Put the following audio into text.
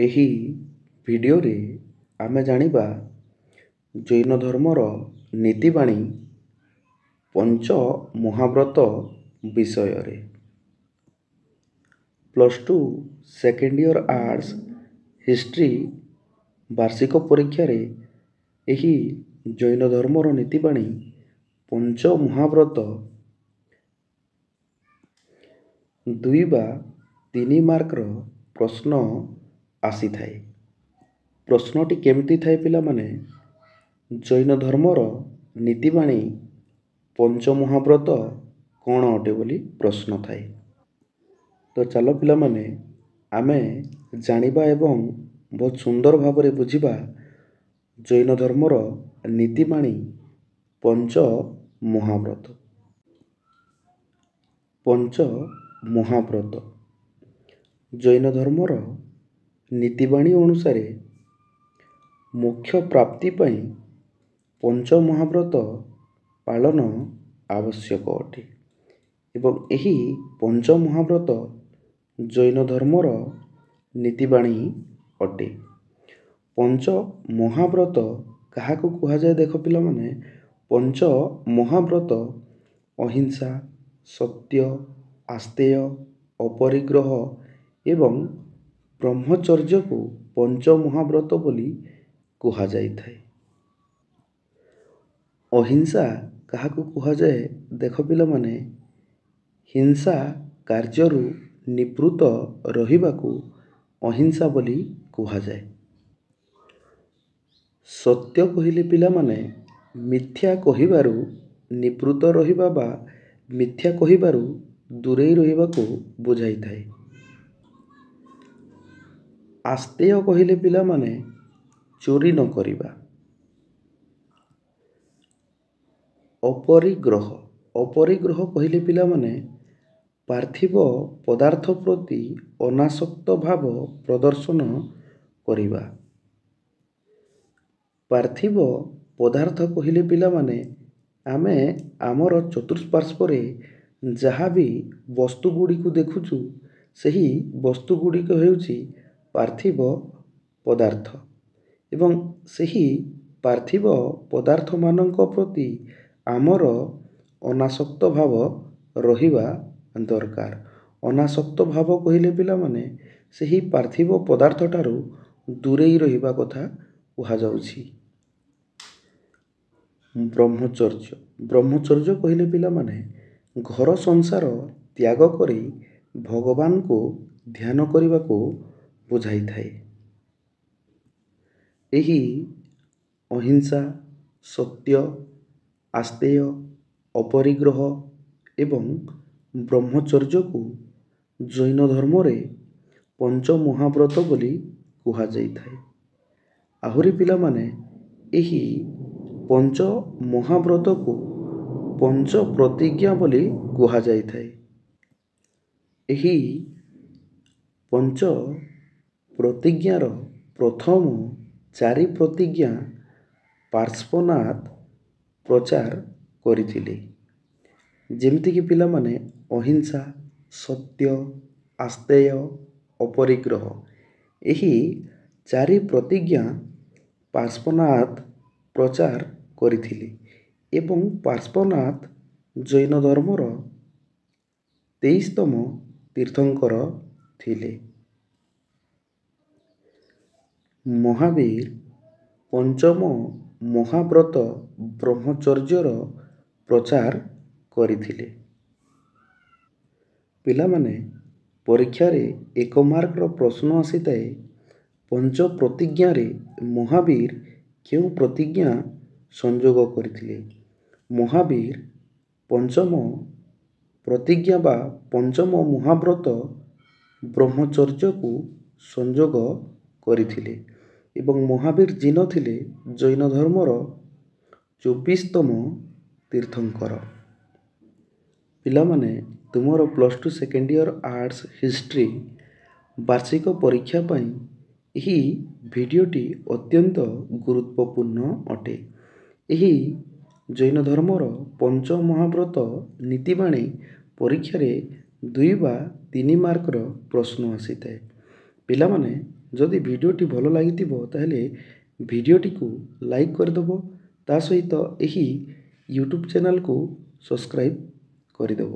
ଏହି ଭିଡ଼ିଓରେ ଆମେ ଜାଣିବା ଜୈନ ଧର୍ମର ନୀତିବାଣୀ ପଞ୍ଚ ମହାବ୍ରତ ବିଷୟରେ। +2 ସେକେଣ୍ଡ ଇୟର ଆର୍ଟ୍ସ ହିଷ୍ଟ୍ରି ବାର୍ଷିକ ପରୀକ୍ଷାରେ ଏହି ଜୈନ ଧର୍ମର ନୀତିବାଣୀ ପଞ୍ଚ ମହାବ୍ରତ 2 ବା 3 ମାର୍କର ପ୍ରଶ୍ନ ଆସିଥାଏ। ପ୍ରଶ୍ନଟି କେମିତି ଥାଏ ପିଲାମାନେ? ଜୈନ ଧର୍ମର ନୀତିବାଣୀ ପଞ୍ଚମହାବ୍ରତ କ'ଣ ଅଟେ ବୋଲି ପ୍ରଶ୍ନ ଥାଏ। ତ ଚାଲ ପିଲାମାନେ ଆମେ ଜାଣିବା ଏବଂ ବହୁତ ସୁନ୍ଦର ଭାବରେ ବୁଝିବା ଜୈନ ଧର୍ମର ନୀତିବାଣୀ ପଞ୍ଚ ମହାବ୍ରତ। ପଞ୍ଚ ମହାବ୍ରତ ଜୈନ ଧର୍ମର ନୀତିବାଣୀ ଅନୁସାରେ ମୋକ୍ଷ ପ୍ରାପ୍ତି ପାଇଁ ପଞ୍ଚ ମହାବ୍ରତ ପାଳନ ଆବଶ୍ୟକ ଅଟେ ଏବଂ ଏହି ପଞ୍ଚ ମହାବ୍ରତ ଜୈନ ଧର୍ମର ନୀତିବାଣୀ ଅଟେ। ପଞ୍ଚ ମହାବ୍ରତ କାହାକୁ କୁହାଯାଏ? ଦେଖ ପିଲାମାନେ, ପଞ୍ଚ ମହାବ୍ରତ ଅହିଂସା, ସତ୍ୟ, ଆସ୍ତେୟ, ଅପରିଗ୍ରହ ଏବଂ ବ୍ରହ୍ମଚର୍ଯ୍ୟକୁ ପଞ୍ଚ ମହାବ୍ରତ ବୋଲି କୁହାଯାଇଥାଏ। ଅହିଂସା କାହାକୁ କୁହାଯାଏ? ଦେଖ ପିଲାମାନେ, ହିଂସା କାର୍ଯ୍ୟରୁ ନିବୃତ୍ତ ରହିବାକୁ ଅହିଂସା ବୋଲି କୁହାଯାଏ। ସତ୍ୟ କହିଲେ ପିଲାମାନେ ମିଥ୍ୟା କହିବାରୁ ନିବୃତ୍ତ ରହିବା ବା ମିଥ୍ୟା କହିବାରୁ ଦୂରେଇ ରହିବାକୁ ବୁଝାଇଥାଏ। ଆସ୍ତେୟ କହିଲେ ପିଲାମାନେ ଚୋରି ନ କରିବା। ଅପରିଗ୍ରହ କହିଲେ ପିଲାମାନେ ପାର୍ଥିବ ପଦାର୍ଥ ପ୍ରତି ଅନାସକ୍ତ ଭାବ ପ୍ରଦର୍ଶନ କରିବା। ପାର୍ଥିବ ପଦାର୍ଥ କହିଲେ ପିଲାମାନେ ଆମେ ଆମର ଚତୁଃପାର୍ଶ୍ୱରେ ଯାହା ବି ବସ୍ତୁ ଗୁଡ଼ିକୁ ଦେଖୁଛୁ ସେହି ବସ୍ତୁ ଗୁଡ଼ିକ ହେଉଛି ପାର୍ଥିବ ପଦାର୍ଥ ଏବଂ ସେହି ପାର୍ଥିବ ପଦାର୍ଥମାନଙ୍କ ପ୍ରତି ଆମର ଅନାସକ୍ତ ଭାବ ରହିବା ଦରକାର। ଅନାସକ୍ତ ଭାବ କହିଲେ ପିଲାମାନେ ସେହି ପାର୍ଥିବ ପଦାର୍ଥଠାରୁ ଦୂରେଇ ରହିବା କଥା କୁହାଯାଉଛି। ବ୍ରହ୍ମଚର୍ଯ୍ୟ କହିଲେ ପିଲାମାନେ ଘର ସଂସାର ତ୍ୟାଗ କରି ଭଗବାନଙ୍କୁ ଧ୍ୟାନ କରିବାକୁ ବୁଝାଇଥାଏ। ଏହି ଅହିଂସା, ସତ୍ୟ, ଆସ୍ତେୟ, ଅପରିଗ୍ରହ ଏବଂ ବ୍ରହ୍ମଚର୍ଯ୍ୟକୁ ଜୈନ ଧର୍ମରେ ପଞ୍ଚ ମହାବ୍ରତ ବୋଲି କୁହାଯାଇଥାଏ। ଆହୁରି ପିଲାମାନେ ଏହି ପଞ୍ଚ ମହାବ୍ରତକୁ ପଞ୍ଚ ପ୍ରତିଜ୍ଞା ବୋଲି କୁହାଯାଇଥାଏ। ଏହି ପଞ୍ଚ ପ୍ରତିଜ୍ଞାର ପ୍ରଥମ 4 ପ୍ରତିଜ୍ଞା ପାର୍ଶ୍ୱନାଥ ପ୍ରଚାର କରିଥିଲେ। ଯେମିତିକି ପିଲାମାନେ ଅହିଂସା, ସତ୍ୟ, ଆସ୍ତେୟ, ଅପରିଗ୍ରହ ଏହି 4 ପ୍ରତିଜ୍ଞା ପାର୍ଶ୍ୱନାଥ ପ୍ରଚାର କରିଥିଲେ ଏବଂ ପାର୍ଶ୍ୱନାଥ ଜୈନ ଧର୍ମର 23ତମ ତୀର୍ଥଙ୍କର ଥିଲେ। ମହାବୀର ପଞ୍ଚମ ମହାବ୍ରତ ବ୍ରହ୍ମଚର୍ଯ୍ୟର ପ୍ରଚାର କରିଥିଲେ। ପିଲାମାନେ ପରୀକ୍ଷାରେ 1 ମାର୍କର ପ୍ରଶ୍ନ ଆସିଥାଏ। ପଞ୍ଚ ପ୍ରତିଜ୍ଞାରେ ମହାବୀର କେଉଁ ପ୍ରତିଜ୍ଞା ସଂଯୋଗ କରିଥିଲେ? ମହାବୀର ପଞ୍ଚମ ପ୍ରତିଜ୍ଞା ବା ପଞ୍ଚମ ମହାବ୍ରତ ବ୍ରହ୍ମଚର୍ଯ୍ୟକୁ ସଂଯୋଗ କରିଥିଲେ ଏବଂ ମହାବୀର ଜିନ ଥିଲେ ଜୈନ ଧର୍ମର 24ତମ ତୀର୍ଥଙ୍କର। ପିଲାମାନେ ତୁମର +2 ସେକେଣ୍ଡ ଇୟର ଆର୍ଟ୍ସ ହିଷ୍ଟ୍ରି ବାର୍ଷିକ ପରୀକ୍ଷା ପାଇଁ ଏହି ଭିଡ଼ିଓଟି ଅତ୍ୟନ୍ତ ଗୁରୁତ୍ୱପୂର୍ଣ୍ଣ ଅଟେ। ଏହି ଜୈନ ଧର୍ମର ପଞ୍ଚ ମହାବ୍ରତ ନୀତିବାଣୀ ପରୀକ୍ଷାରେ 2 ବା 3 ମାର୍କର ପ୍ରଶ୍ନ ଆସିଥାଏ। ପିଲାମାନେ ଯଦି ଭିଡ଼ିଓଟି ଭଲ ଲାଗିଥିବ ତାହେଲେ ଭିଡ଼ିଓଟିକୁ ଲାଇକ୍ କରିଦେବ, ତା ସହିତ ଏହି ୟୁଟ୍ୟୁବ୍ ଚ୍ୟାନେଲକୁ ସବସ୍କ୍ରାଇବ୍ କରିଦେବ।